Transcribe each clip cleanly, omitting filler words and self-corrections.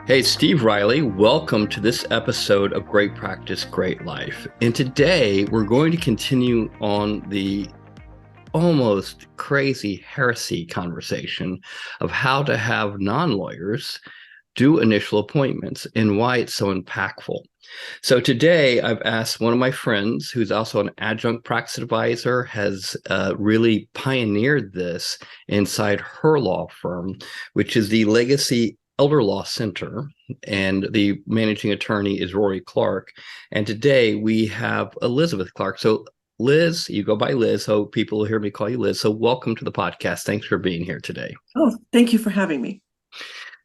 Hey, Steve Riley, welcome to this episode of Great Practice, Great Life. And today we're going to continue on the almost crazy heresy conversation of how to have non-lawyers do initial appointments and why it's so impactful. So today I've asked one of my friends who's also an adjunct practice advisor, has really pioneered this inside her law firm, which is the Legacy Elder Law Center, and the managing attorney is Rory Clark. And today we have Elizabeth Clark. So Liz, you go by Liz, so people will hear me call you Liz. So welcome to the podcast. Thanks for being here today. Oh, thank you for having me.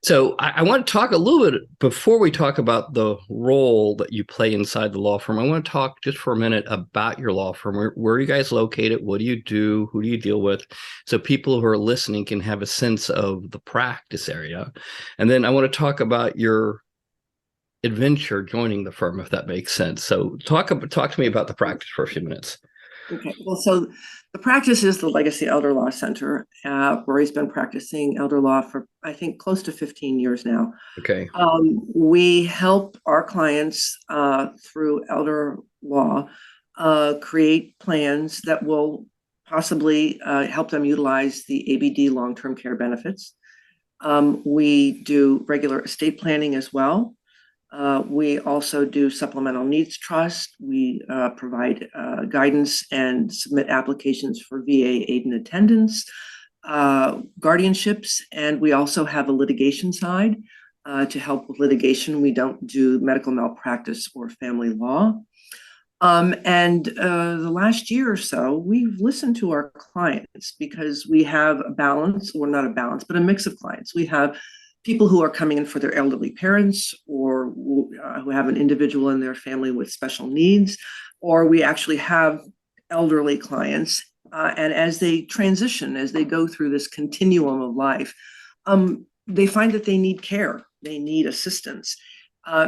So I want to talk a little bit before we talk about the role that you play inside the law firm. I want to talk just for a minute about your law firm. Where are you guys located? What do you do? Who do you deal with? So people who are listening can have a sense of the practice area. And then I want to talk about your adventure joining the firm, if that makes sense. So talk to me about the practice for a few minutes. Okay, well, so the practice is the Legacy Elder Law Center, where he's been practicing elder law for, I think, close to 15 years now. Okay. We help our clients through elder law create plans that will possibly help them utilize the ABD long-term care benefits. We do regular estate planning as well. We also do supplemental needs trust. We provide guidance and submit applications for VA aid and attendance, guardianships, and we also have a litigation side to help with litigation. We don't do medical malpractice or family law. And the last year or so, we've listened to our clients because we have a balance, or not a balance, but a mix of clients. We have people who are coming in for their elderly parents, or who have an individual in their family with special needs, or we actually have elderly clients. And as they transition, as they go through this continuum of life, they find that they need care, they need assistance.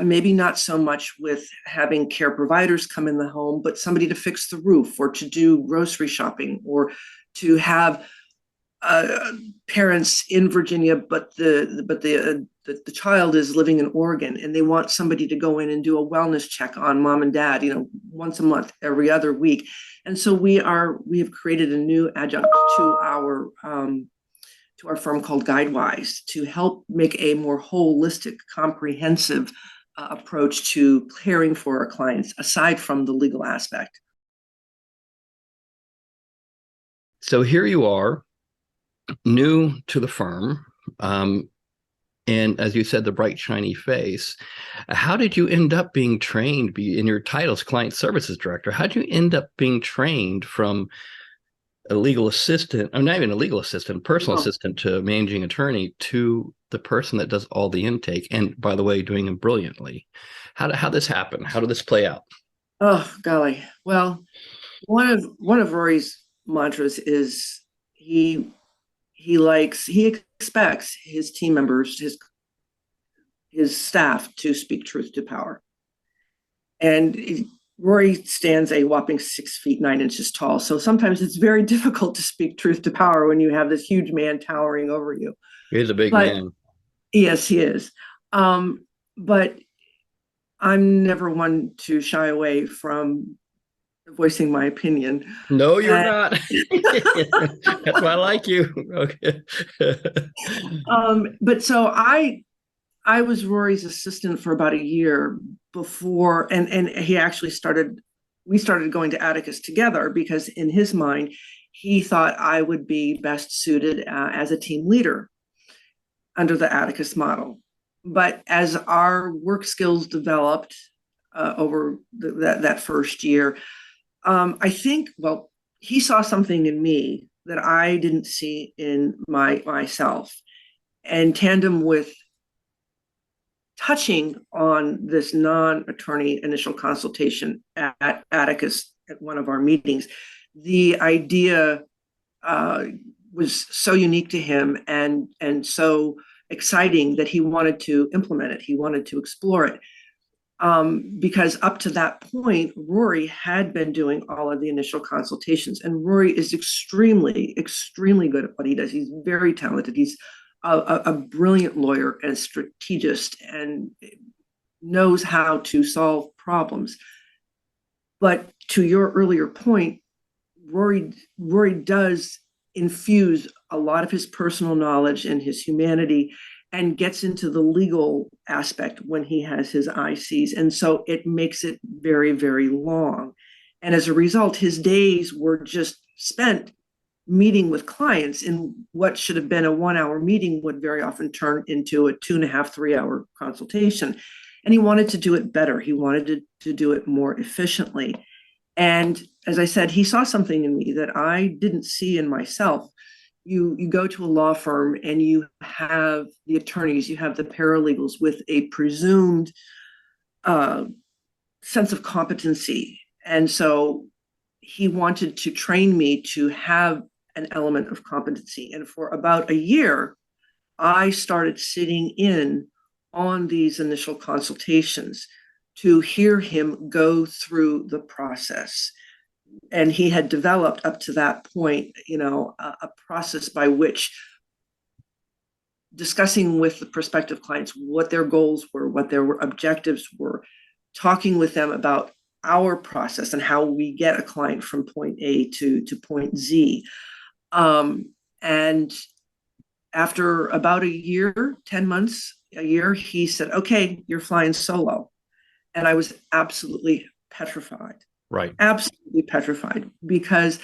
Maybe not so much with having care providers come in the home, but somebody to fix the roof, or to do grocery shopping, or to have parents in Virginia, but the child is living in Oregon, and they want somebody to go in and do a wellness check on mom and dad, once a month, every other week. And so we have created a new adjunct to our firm called GuideWise to help make a more holistic, comprehensive approach to caring for our clients, aside from the legal aspect. So here you are, new to the firm, and as you said, the bright, shiny face. How did you end up being trained in your titles, client services director? How did you end up being trained from a legal assistant, or not even a legal assistant, personal assistant to managing attorney, to the person that does all the intake, and by the way, doing it brilliantly? How did this happen? How did this play out? Oh, golly. Well, one of Rory's mantras is he expects his team members, his staff, to speak truth to power. And Rory stands a whopping 6 feet 9 inches tall. So sometimes it's very difficult to speak truth to power when you have this huge man towering over you. He's a big man. Yes, he is. But I'm never one to shy away from voicing my opinion. No, you're not. That's why I like you. Okay. But so I was Rory's assistant for about a year before, and he actually we started going to Atticus together because in his mind, he thought I would be best suited as a team leader under the Atticus model. But as our work skills developed over that first year, I think, well, he saw something in me that I didn't see in myself. And tandem with touching on this non-attorney initial consultation at Atticus at one of our meetings, the idea was so unique to him and so exciting that he wanted to implement it. He wanted to explore it. Because up to that point, Rory had been doing all of the initial consultations, and Rory is extremely, extremely good at what he does. He's very talented. He's a brilliant lawyer and strategist and knows how to solve problems. But to your earlier point, Rory does infuse a lot of his personal knowledge and his humanity and gets into the legal aspect when he has his ICs. And so it makes it very, very long. And as a result, his days were just spent meeting with clients in what should have been a 1 hour meeting would very often turn into a 2.5, 3 hour consultation. And he wanted to do it better. He wanted to do it more efficiently. And as I said, he saw something in me that I didn't see in myself. You go to a law firm and you have the attorneys, you have the paralegals with a presumed sense of competency. And so he wanted to train me to have an element of competency. And for about a year, I started sitting in on these initial consultations to hear him go through the process. And he had developed up to that point, a process by which discussing with the prospective clients what their goals were, what their objectives were, talking with them about our process and how we get a client from point A to point Z. And after about a year, 10 months, a year, he said, okay, you're flying solo. And I was absolutely petrified. Right. Absolutely petrified, because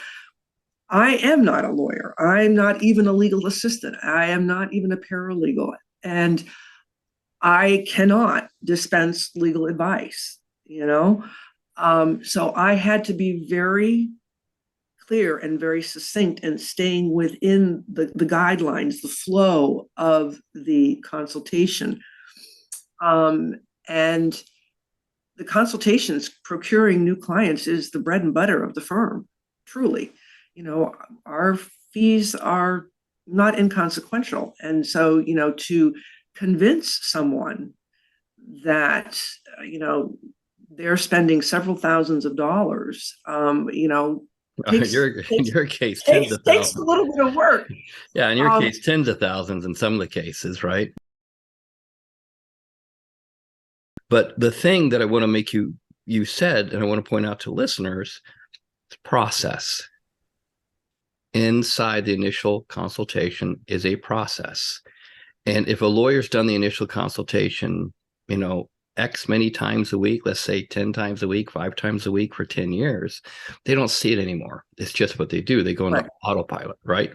I am not a lawyer. I'm not even a legal assistant. I am not even a paralegal. And I cannot dispense legal advice, So I had to be very clear and very succinct and staying within the guidelines, the flow of the consultation. And the consultations, procuring new clients, is the bread and butter of the firm, truly. Our fees are not inconsequential. And so, to convince someone that, they're spending several thousands of dollars, In your case, tens of thousands. Takes a little bit of work. Yeah, in your case, tens of thousands in some of the cases, right? But the thing that I want to make you said, and I want to point out to listeners, is process. Inside the initial consultation is a process. And if a lawyer's done the initial consultation, X many times a week, let's say 10 times a week, 5 times a week for 10 years, they don't see it anymore. It's just what they do. They go into autopilot, right?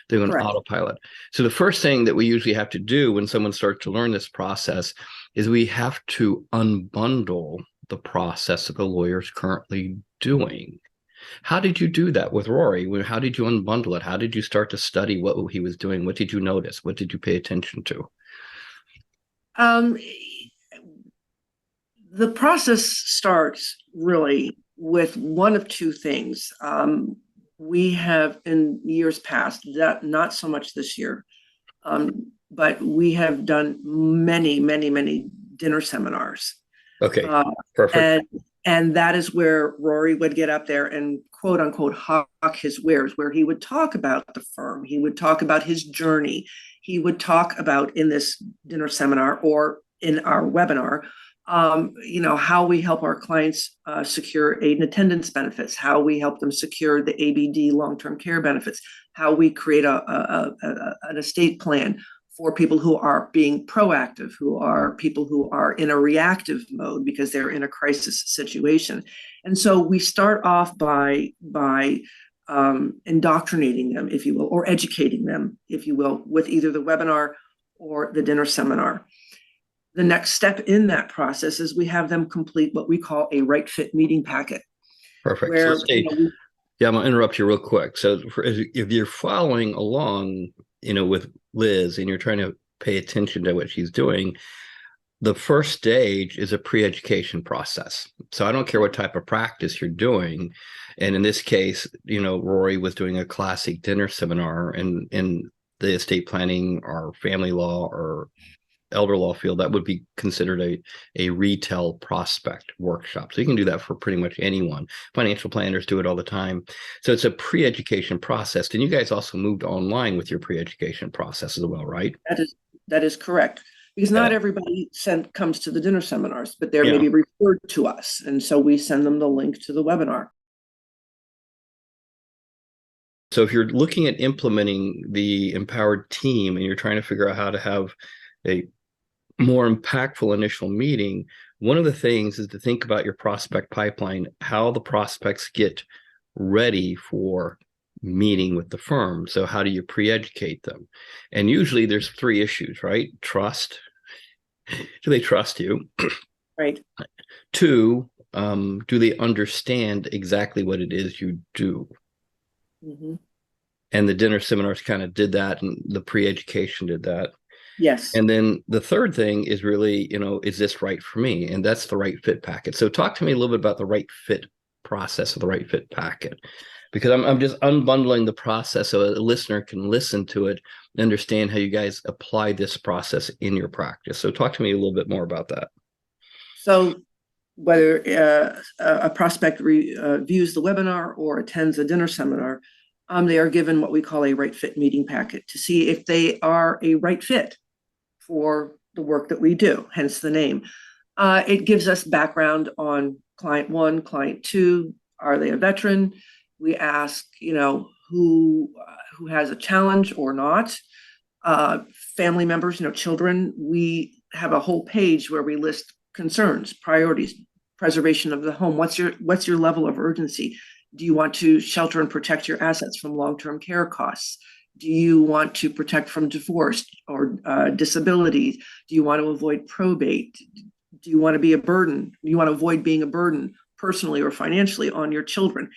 They go into autopilot. So the first thing that we usually have to do when someone starts to learn this process is we have to unbundle the process that the lawyer's currently doing. How did you do that with Rory? How did you unbundle it? How did you start to study what he was doing? What did you notice? What did you pay attention to? The process starts really with one of two things. We have, in years past, that not so much this year, but we have done many, many, many dinner seminars. Okay, perfect. And that is where Rory would get up there and quote unquote hawk his wares, where he would talk about the firm. He would talk about his journey. He would talk about, in this dinner seminar or in our webinar, how we help our clients secure aid and attendance benefits, how we help them secure the ABD long-term care benefits, how we create an estate plan for people who are being proactive, who are people who are in a reactive mode because they're in a crisis situation. And so we start off by indoctrinating them, if you will, or educating them, if you will, with either the webinar or the dinner seminar. The next step in that process is we have them complete what we call a right fit meeting packet. Perfect. Where, so I'm going to interrupt you real quick. So if you're following along, with Liz and you're trying to pay attention to what she's doing, the first stage is a pre-education process. So I don't care what type of practice you're doing. And in this case, Rory was doing a classic dinner seminar in the estate planning or family law or elder law field, that would be considered a retail prospect workshop. So you can do that for pretty much anyone. Financial planners do it all the time. So it's a pre-education process. And you guys also moved online with your pre-education process as well, right? That is correct. Because not Yeah. everybody comes to the dinner seminars, but they're Yeah. maybe referred to us. And so we send them the link to the webinar. So if you're looking at implementing the empowered team and you're trying to figure out how to have a more impactful initial meeting, one of the things is to think about your prospect pipeline, how the prospects get ready for meeting with the firm. So how do you pre-educate them? And usually there's three issues, right? Trust. Do they trust you? Right. Two, do they understand exactly what it is you do? Mm-hmm. And the dinner seminars kind of did that, and the pre-education did that. Yes. And then the third thing is really, is this right for me? And that's the right fit packet. So talk to me a little bit about the right fit process or the right fit packet, because I'm just unbundling the process so a listener can listen to it and understand how you guys apply this process in your practice. So talk to me a little bit more about that. So whether a prospect views the webinar or attends a dinner seminar, they are given what we call a right fit meeting packet to see if they are a right fit for the work that we do, hence the name. It gives us background on client one, client two. Are they a veteran? We ask, who has a challenge or not. Family members, children. We have a whole page where we list concerns, priorities, preservation of the home. What's your level of urgency? Do you want to shelter and protect your assets from long-term care costs? Do you want to protect from divorce or disability? Do you want to avoid probate? Do you want to be a burden? Do you want to avoid being a burden personally or financially on your children?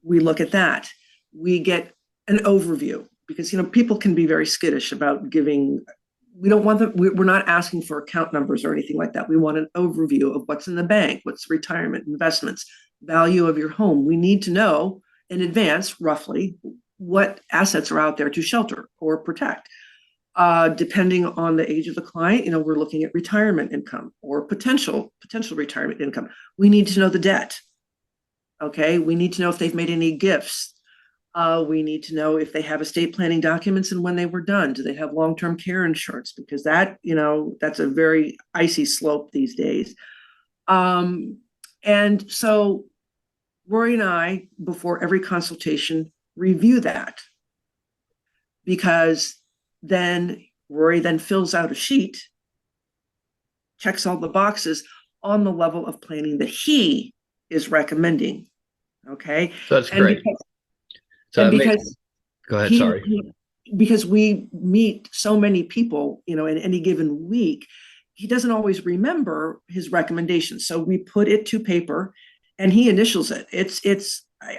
We look at that. We get an overview because people can be very skittish about giving. We don't want them. We're not asking for account numbers or anything like that. We want an overview of what's in the bank, what's retirement, investments, value of your home. We need to know in advance, roughly, what assets are out there to shelter or protect. Depending on the age of the client, we're looking at retirement income or potential retirement income. We need to know the debt. Okay, we need to know if they've made any gifts. We need to know if they have estate planning documents and when they were done. Do they have long-term care insurance? Because that's a very icy slope these days. And so Rory and I, before every consultation, review that, because then Rory then fills out a sheet, checks all the boxes on the level of planning that he is recommending. Okay. So that's great. Go ahead. Sorry. Because we meet so many people, in any given week, he doesn't always remember his recommendations. So we put it to paper and he initials it.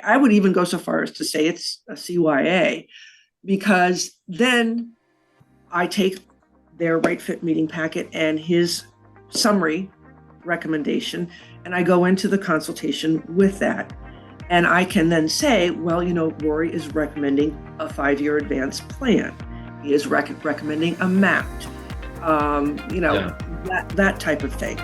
I would even go so far as to say it's a CYA, because then I take their right fit meeting packet and his summary recommendation, and I go into the consultation with that. And I can then say, well, Rory is recommending a 5-year advance plan. He is recommending a MAP, that type of thing.